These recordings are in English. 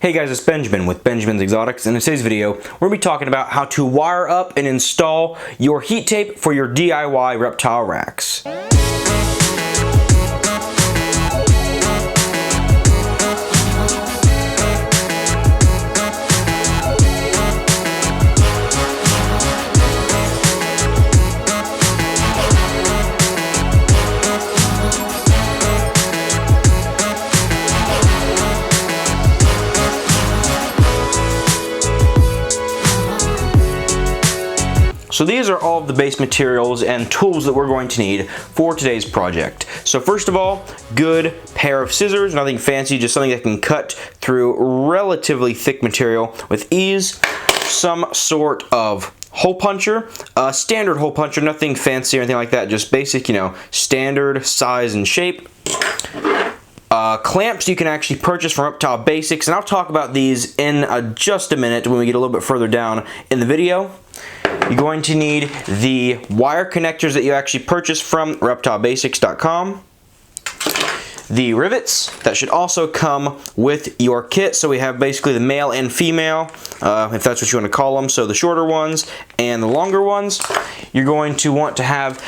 Hey guys, it's Benjamin with Benjamin's Exotics, and in today's video, we're going to be talking about how to wire up and install your heat tape for your DIY reptile racks. So these are all of the base materials and tools that we're going to need for today's project. So first of all, good pair of scissors, nothing fancy, just something that can cut through relatively thick material with ease. Some sort of hole puncher, a standard hole puncher, nothing fancy or anything like that, just basic, standard size and shape. Clamps you can actually purchase from Reptile Basics, and I'll talk about these in just a minute when we get a little bit further down in the video. You're going to need the wire connectors that you actually purchase from reptilebasics.com. The rivets that should also come with your kit. So we have basically the male and female, if that's what you want to call them. So the shorter ones and the longer ones. You're going to want to have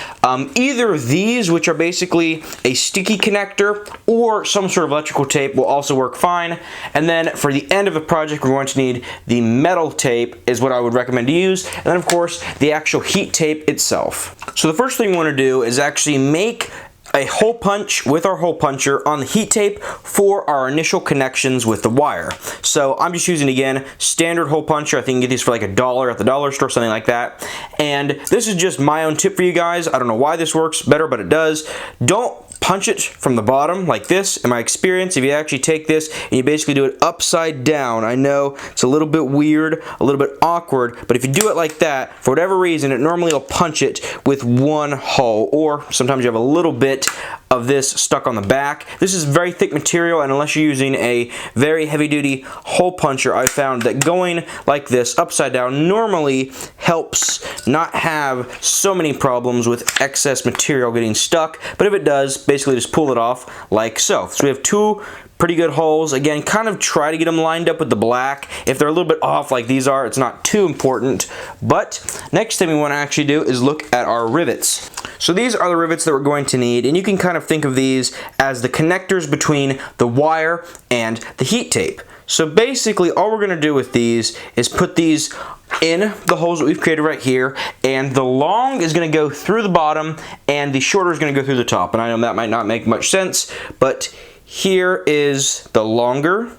either of these, which are basically a sticky connector, or some sort of electrical tape will also work fine. And then for the end of the project, we're going to need the metal tape is what I would recommend to use. And then of course, the actual heat tape itself. So the first thing we want to do is actually make a hole punch with our hole puncher on the heat tape for our initial connections with the wire. So I'm just using, again, standard hole puncher. I think you can get these for like $1 at the dollar store, something like that. And this is just my own tip for you guys. I don't know why this works better, but it does. Don't punch it from the bottom like this. In my experience, if you actually take this and you basically do it upside down, I know it's a little bit weird, a little bit awkward, but if you do it like that, for whatever reason, it normally will punch it with one hole, or sometimes you have a little bit of this stuck on the back. This is very thick material, and unless you're using a very heavy-duty hole puncher, I found that going like this upside down normally helps not have so many problems with excess material getting stuck, but if it does, basically just pull it off like so. So we have two pretty good holes. Again, kind of try to get them lined up with the black. If they're a little bit off like these are, it's not too important. But next thing we want to actually do is look at our rivets. So these are the rivets that we're going to need, and you can kind of think of these as the connectors between the wire and the heat tape. So basically all we're going to do with these is put these in the holes that we've created right here, and the long is going to go through the bottom and the shorter is going to go through the top. And I know that might not make much sense, but here is the longer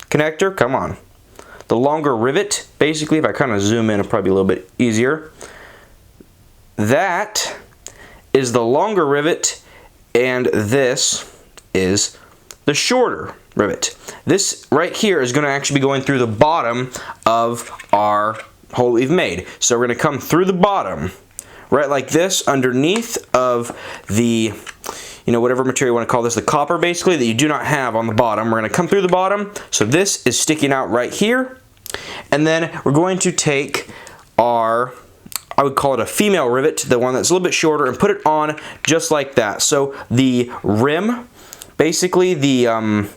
connector. Come on. The longer rivet, basically, if I kind of zoom in, it'll probably be a little bit easier. That is the longer rivet, and this is the shorter rivet. This right here is going to actually be going through the bottom of our hole we've made. So we're going to come through the bottom, right like this, underneath of the, whatever material you want to call this, the copper basically, that you do not have on the bottom. We're going to come through the bottom, so this is sticking out right here. And then we're going to take our, I would call it a female rivet, the one that's a little bit shorter, and put it on just like that. So the rim, basically the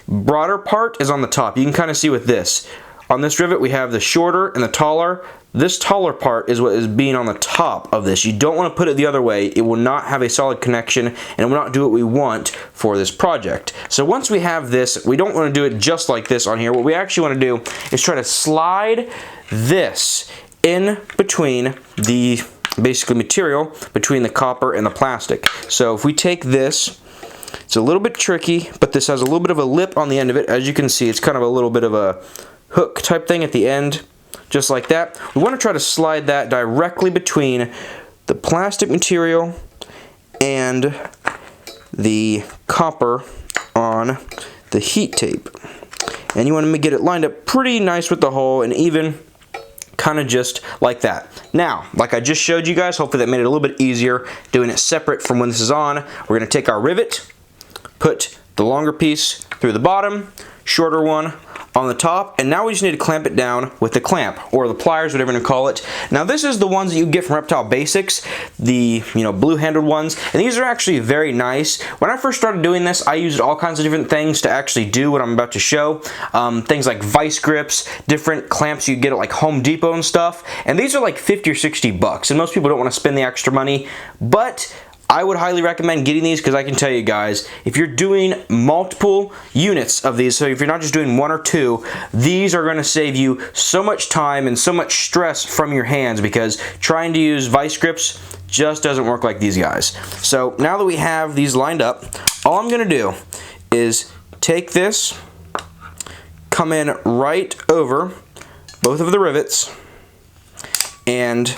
broader part is on the top. You can kind of see with this. On this rivet we have the shorter and the taller. This taller part is what is being on the top of this. You don't want to put it the other way. It will not have a solid connection, and it will not do what we want for this project. So once we have this, we don't want to do it just like this on here. What we actually want to do is try to slide this in between the basically material between the copper and the plastic. So if we take this, it's a little bit tricky, but this has a little bit of a lip on the end of it. As you can see, it's kind of a little bit of a hook type thing at the end, just like that. We want to try to slide that directly between the plastic material and the copper on the heat tape. And you want to get it lined up pretty nice with the hole, and even kind of just like that. Now, like I just showed you guys, hopefully that made it a little bit easier doing it separate from when this is on. We're going to take our rivet, put the longer piece through the bottom, shorter one on the top, and now we just need to clamp it down with the clamp, or the pliers, whatever you want to call it. Now this is the ones that you get from Reptile Basics, the blue-handled ones, and these are actually very nice. When I first started doing this, I used all kinds of different things to actually do what I'm about to show. Things like vice grips, different clamps you get at like Home Depot and stuff, and these are like 50 or 60 bucks, and most people don't want to spend the extra money, but I would highly recommend getting these because I can tell you guys, if you're doing multiple units of these, so if you're not just doing one or two, these are going to save you so much time and so much stress from your hands, because trying to use vice grips just doesn't work like these guys. So now that we have these lined up, all I'm going to do is take this, come in right over both of the rivets, and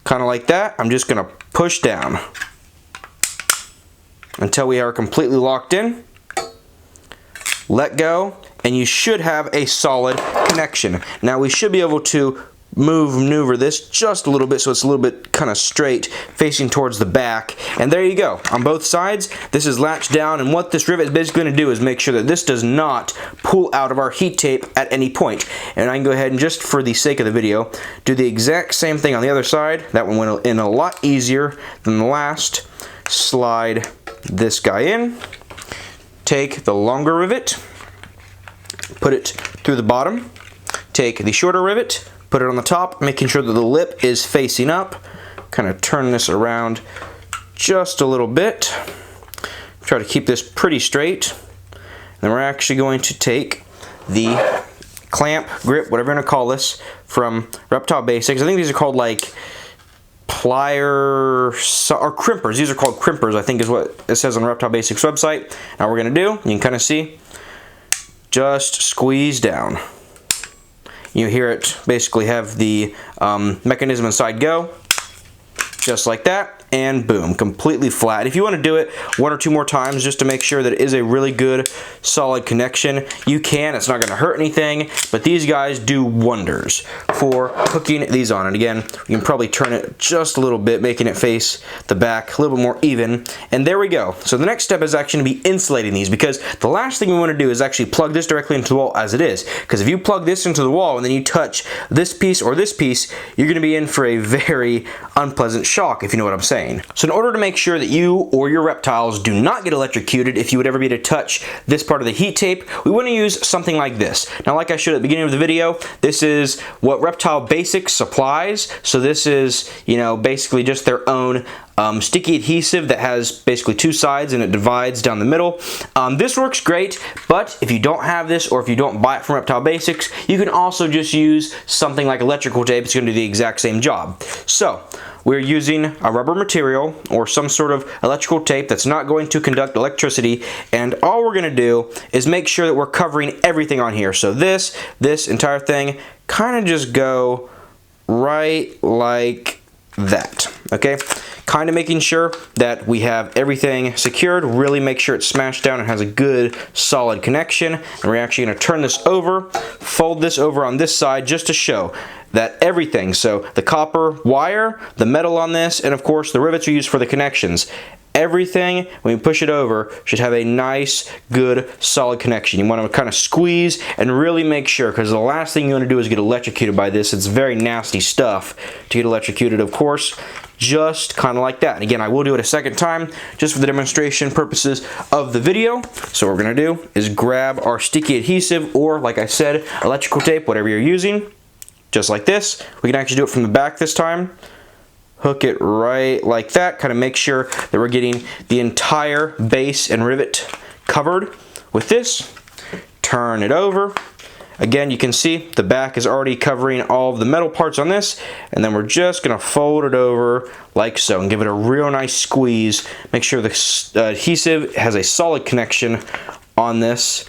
kind of like that, I'm just going to push down until we are completely locked in. Let go, and you should have a solid connection. Now we should be able to maneuver this just a little bit so it's a little bit kind of straight facing towards the back, and there you go. On both sides this is latched down, and what this rivet is basically going to do is make sure that this does not pull out of our heat tape at any point. And I can go ahead and, just for the sake of the video, do the exact same thing on the other side. That one went in a lot easier than the last. Slide this guy in, take the longer rivet, put it through the bottom, take the shorter rivet, put it on the top, making sure that the lip is facing up, kind of turn this around just a little bit, try to keep this pretty straight. Then we're actually going to take the clamp, grip, whatever you're going to call this, from Reptile Basics. I think these are called like plier or crimpers. These are called crimpers, I think is what it says on Reptile Basics website. Now we're going to do, you can kind of see, just squeeze down. You hear it basically have the mechanism inside go, just like that, and boom, completely flat. If you want to do it one or two more times just to make sure that it is a really good solid connection, you can. It's not going to hurt anything, but these guys do wonders for hooking these on. And again, you can probably turn it just a little bit, making it face the back a little bit more even, and there we go. So the next step is actually to be insulating these, because the last thing we want to do is actually plug this directly into the wall as it is, because if you plug this into the wall and then you touch this piece or this piece, you're going to be in for a very unpleasant shock, if you know what I'm saying. So in order to make sure that you or your reptiles do not get electrocuted if you would ever be to touch this part of the heat tape, we want to use something like this. Now, like I showed at the beginning of the video, this is what Reptile Basics supplies. So this is, basically just their own sticky adhesive that has basically two sides and it divides down the middle. This works great, but if you don't have this, or if you don't buy it from Reptile Basics, you can also just use something like electrical tape. It's going to do the exact same job. So we're using a rubber material or some sort of electrical tape that's not going to conduct electricity, and all we're going to do is make sure that we're covering everything on here. So this entire thing kind of just go right like that, okay? Kind of making sure that we have everything secured, really make sure it's smashed down and has a good solid connection. And we're actually going to turn this over, fold this over on this side just to show that everything, so the copper wire, the metal on this, and of course the rivets are used for the connections. Everything, when you push it over, should have a nice, good, solid connection. You want to kind of squeeze and really make sure, because the last thing you want to do is get electrocuted by this. It's very nasty stuff to get electrocuted, of course. Just kind of like that. And again, I will do it a second time just for the demonstration purposes of the video. So what we're going to do is grab our sticky adhesive, or like I said, electrical tape, whatever you're using, just like this. We can actually do it from the back this time. Hook it right like that. Kind of make sure that we're getting the entire base and rivet covered with this. Turn it over. Again, you can see the back is already covering all of the metal parts on this, and then we're just going to fold it over like so and give it a real nice squeeze. Make sure the adhesive has a solid connection on this.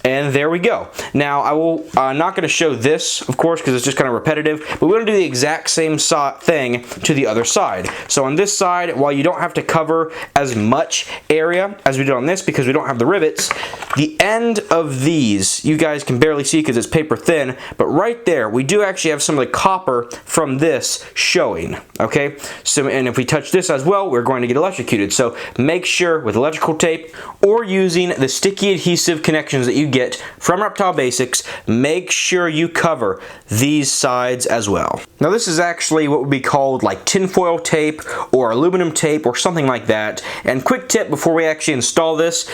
And there we go. Now, I will not going to show this, of course, because it's just kind of repetitive, but we're going to do the exact same thing to the other side. So on this side, while you don't have to cover as much area as we did on this because we don't have the rivets, the end of these, you guys can barely see because it's paper thin, but right there, we do actually have some of the copper from this showing, okay? So, and if we touch this as well, we're going to get electrocuted. So make sure with electrical tape or using the sticky adhesive connections that you get from Reptile Basics, make sure you cover these sides as well. Now this is actually what would be called like tinfoil tape or aluminum tape or something like that. And quick tip before we actually install this,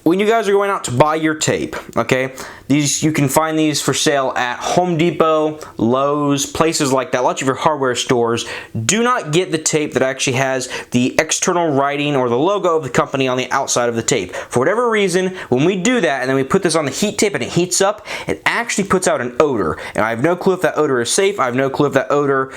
when you guys are going out to buy your tape, okay, you can find these for sale at Home Depot, Lowe's, places like that, lots of your hardware stores. Do not get the tape that actually has the external writing or the logo of the company on the outside of the tape. For whatever reason, when we do that and then we put this on the heat tape and it heats up, it actually puts out an odor. And I have no clue if that odor is safe. I have no clue if that odor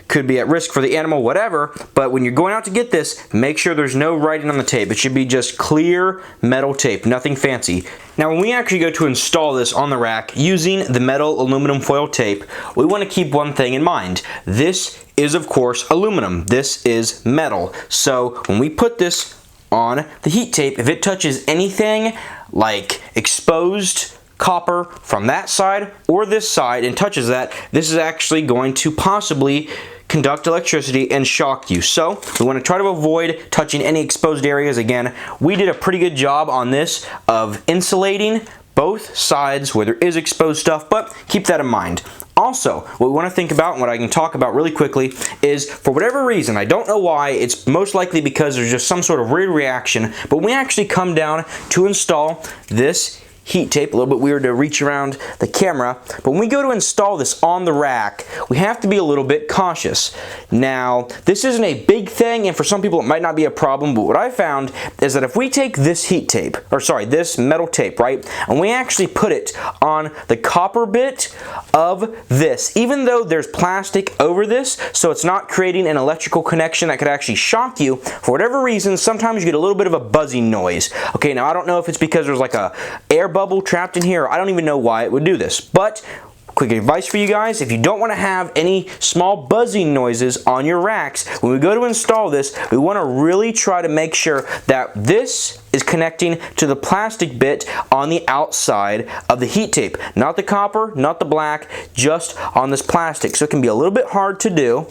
could be at risk for the animal, whatever, but when you're going out to get this, make sure there's no writing on the tape. It should be just clear metal tape, nothing fancy. Now when we actually go to install this on the rack using the metal aluminum foil tape, we want to keep one thing in mind. This is of course aluminum, this is metal. So when we put this on the heat tape, if it touches anything like exposed copper from that side or this side and touches that, this is actually going to possibly conduct electricity and shock you. So we want to try to avoid touching any exposed areas. Again, we did a pretty good job on this of insulating both sides where there is exposed stuff, but keep that in mind. Also, what we want to think about and what I can talk about really quickly is, for whatever reason, I don't know why, it's most likely because there's just some sort of weird reaction, but when we actually come down to install this heat tape, a little bit weird to reach around the camera, but when we go to install this on the rack, we have to be a little bit cautious. Now, this isn't a big thing, and for some people it might not be a problem, but what I found is that if we take this heat tape, or sorry, this metal tape, right, and we actually put it on the copper bit of this, even though there's plastic over this, so it's not creating an electrical connection that could actually shock you, for whatever reason, sometimes you get a little bit of a buzzing noise. Okay, now I don't know if it's because there's like a air bubble trapped in here. I don't even know why it would do this, but quick advice for you guys, if you don't want to have any small buzzing noises on your racks, when we go to install this, we want to really try to make sure that this is connecting to the plastic bit on the outside of the heat tape. Not the copper, not the black, just on this plastic. So it can be a little bit hard to do,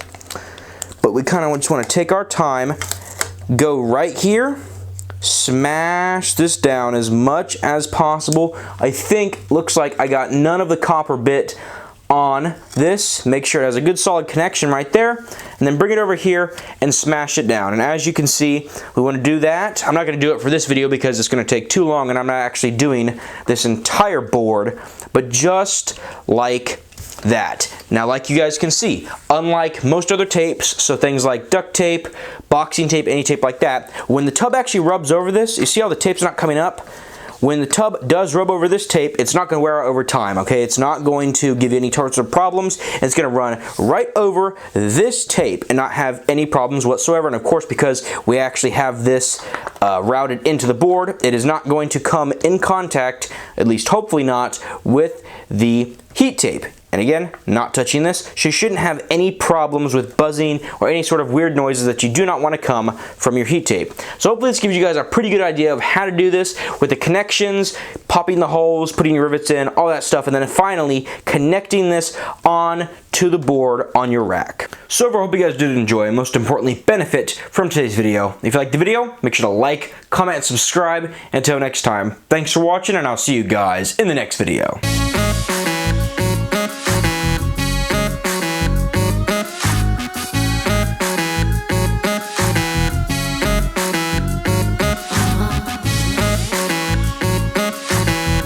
but we kind of just want to take our time, go right here, smash this down as much as possible. I think, looks like I got none of the copper bit on this. Make sure it has a good solid connection right there, and then bring it over here and smash it down. And as you can see, we want to do that. I'm not going to do it for this video because it's going to take too long and I'm not actually doing this entire board, but just like that. Now, like you guys can see, unlike most other tapes, so things like duct tape, boxing tape, any tape like that, when the tub actually rubs over this, you see how the tape's not coming up? When the tub does rub over this tape, it's not going to wear out over time, okay? It's not going to give you any sorts of problems. It's going to run right over this tape and not have any problems whatsoever. And of course, because we actually have this routed into the board, it is not going to come in contact, at least hopefully not, with the heat tape. And again, not touching this, so you shouldn't have any problems with buzzing or any sort of weird noises that you do not want to come from your heat tape. So hopefully this gives you guys a pretty good idea of how to do this with the connections, popping the holes, putting your rivets in, all that stuff, and then finally connecting this on to the board on your rack. So overall, I hope you guys did enjoy and most importantly benefit from today's video. If you liked the video, make sure to like, comment, and subscribe. Until next time, thanks for watching and I'll see you guys in the next video.